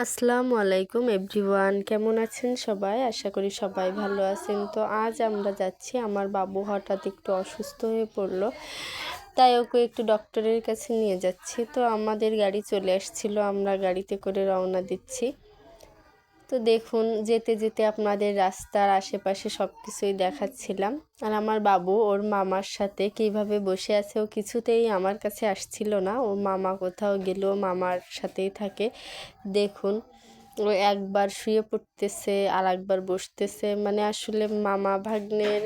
আসসালামু আলাইকুম এভরিওয়ান, কেমন আছেন সবাই? আশা করি সবাই ভালো আছেন। তো আজ আমরা যাচ্ছি, আমার বাবু হঠাৎ একটু অসুস্থ হয়ে পড়লো, তাই ওকে একটু ডক্টরের কাছে নিয়ে যাচ্ছি। তো আমাদের গাড়ি চলে আসছিল, আমরা গাড়িতে করে রওনা দিচ্ছি। তো দেখুন, যেতে যেতে আপনাদের রাস্তার আশেপাশে সব কিছুই দেখাচ্ছিলাম। আর আমার বাবু ওর মামার সাথে কীভাবে বসে আছে, ও কিছুতেই আমার কাছে আসছিল না। ও মামা কোথাও গেলেও মামার সাথেই থাকে। দেখুন, ও একবার শুয়ে পড়তেছে আর একবার বসতেছে। মানে আসলে মামা ভাগ্নের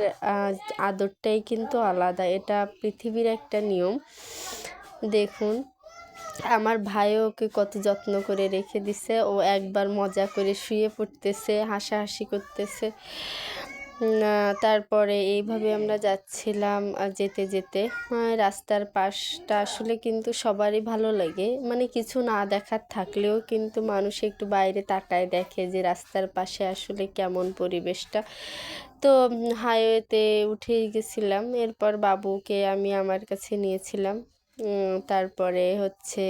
আদরটাই কিন্তু আলাদা, এটা পৃথিবীর একটা নিয়ম। দেখুন, আমার ভাইও ওকে কত যত্ন করে রেখে দিছে। ও একবার মজা করে শুয়ে পড়তেছে, হাসাহাসি করতেছে। তারপরে এইভাবে আমরা যাচ্ছিলাম। যেতে যেতে রাস্তার পাশটা আসলে কিন্তু সবারই ভালো লাগে, মানে কিছু না দেখার থাকলেও কিন্তু মানুষ একটু বাইরে তাকায় দেখে যে রাস্তার পাশে আসলে কেমন পরিবেশটা। তো হাইওয়েতে উঠেই গেছিলাম। এরপর বাবুকে আমি আমার কাছে নিয়েছিলাম। তারপরে হচ্ছে,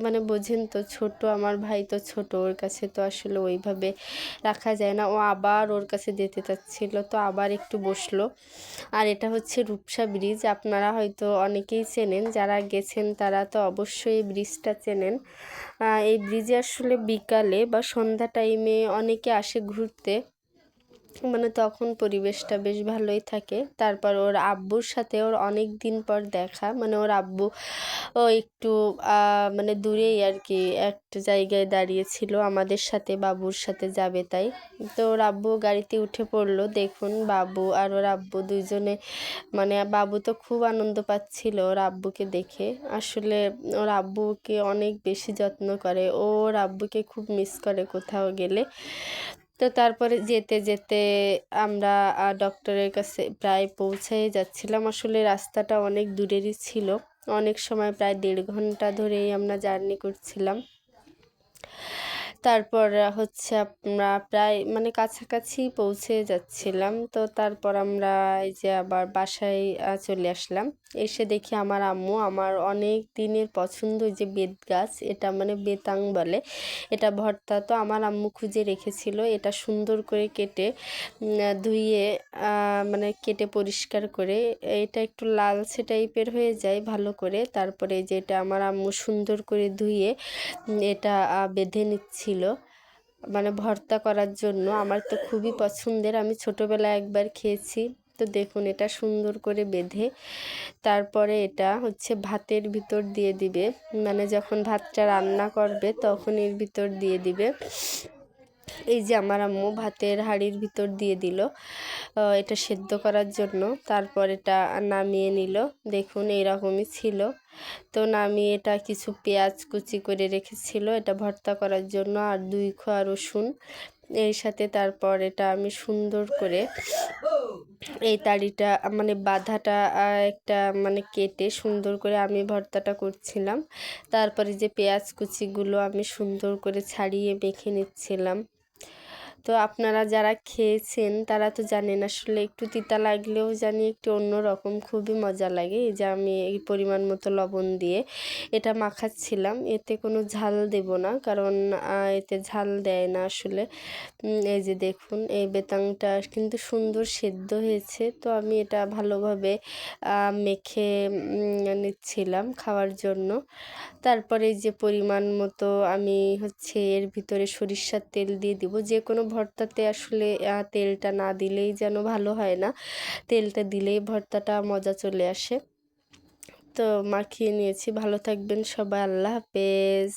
মানে বোঝেন তো, ছোট আমার ভাই তো ছোট, ওর কাছে তো আসলে ওইভাবে রাখা যায় না। ও আবার ওর কাছে যেতে চাচ্ছিল, তো আবার একটু বসলো। আর এটা হচ্ছে রূপসা ব্রিজ, আপনারা হয়তো অনেকেই চেনেন, যারা গেছেন তারা তো অবশ্যই এই ব্রিজটা চেনেন। এই ব্রিজে আসলে বিকালে বা সন্ধ্যা টাইমে অনেকে আসে ঘুরতে, মানে তখন পরিবেশটা বেশ ভালোই থাকে। তারপর ওর আব্বুর সাথে ওর অনেক দিন পর দেখা, মানে ওর আব্বু ও একটু মানে দূরেই আর কি একটা জায়গায় দাঁড়িয়েছিল, আমাদের সাথে বাবুর সাথে যাবে তাই। তো ওর আব্বু গাড়িতে উঠে পড়লো। দেখুন, বাবু আর ওর আব্বু দুইজনে, মানে বাবু তো খুব আনন্দ পাচ্ছিল ওর আব্বুকে দেখে। আসলে ওর আব্বুকে অনেক বেশি যত্ন করে, ওর আব্বুকে খুব মিস করে কোথাও গেলে। তো তারপরে যেতে যেতে আমরা ডক্টরের কাছে প্রায় পৌঁছেই যাচ্ছিলাম। আসলে রাস্তাটা অনেক দূরেরই ছিল, অনেক সময় প্রায় 1.5 ঘন্টা ধরেই আমরা জার্নি করছিলাম। তারপর হচ্ছে আমরা প্রায় মানে কাছাকাছি পৌঁছে যাচ্ছিলাম। তো তারপর আমরা এই যে আবার বাসায় চলে আসলাম। এসে দেখি আমার আম্মু আমার অনেক দিনের পছন্দ যে বেত গাছ, এটা মানে বেতাং বলে, এটা ভর্তা। তো আমার আম্মু খুঁজে রেখেছিল, এটা সুন্দর করে কেটে ধুয়ে, মানে কেটে পরিষ্কার করে, এটা একটু লালচে টাইপের হয়ে যায় ভালো করে। তারপরে যেটা আমার আম্মু সুন্দর করে ধুয়ে এটা বেঁধে নিচ্ছিল, মানে ভর্তা করার জন্য। আমার তো খুবই পছন্দের, আমি ছোটোবেলায় একবার খেয়েছি। তো দেখুন, এটা সুন্দর করে বেঁধে তারপরে এটা হচ্ছে ভাতের ভিতর দিয়ে দিবে, মানে যখন ভাতটা রান্না করবে তখন এর ভিতর দিয়ে দিবে। এই যে আমার আম্মু ভাতের হাঁড়ির ভিতর দিয়ে দিল এটা সেদ্ধ করার জন্য। তারপর এটা নামিয়ে নিল। দেখুন, এইরকমই ছিল। তো নামিয়ে এটা কিছু পেঁয়াজ কুচি করে রেখেছিল এটা ভর্তা করার জন্য, আর 2 কোয়া রসুন এর সাথে। তারপর এটা আমি সুন্দর করে এই তাড়িটা মানে বাঁধাটা একটা মানে কেটে সুন্দর করে আমি ভর্তাটা করছিলাম। তারপরে যে পেঁয়াজ কুচিগুলো আমি সুন্দর করে ছাড়িয়ে মেখে নিচ্ছিলাম। তো আপনারা যারা খেয়েছেন তারা তো জানেন, আসলে একটু তিতা লাগলেও জানি একটু অন্যরকম, খুবই মজা লাগে। এই যে আমি এই পরিমাণ মতো লবণ দিয়ে এটা মাখাচ্ছিলাম, এতে কোনো ঝাল দেব না, কারণ এতে ঝাল দেয় না আসলে। এই যে দেখুন, এই বেতাংটা কিন্তু সুন্দর সেদ্ধ হয়েছে। তো আমি এটা ভালোভাবে মেখে নিচ্ছিলাম খাওয়ার জন্য। তারপরে যে পরিমাণ মতো আমি হচ্ছে এর ভিতরে সরিষার তেল দিয়ে দিব। যে কোনো ভর্তাতে আসলে তেলটা না দিলেই যেন ভালো হয় না, তেলটা দিলেই ভর্তাটা মজা চলে আসে। তো মাখিয়ে নিয়েছি। ভালো থাকবেন সবাই, আল্লাহ হাফেজ।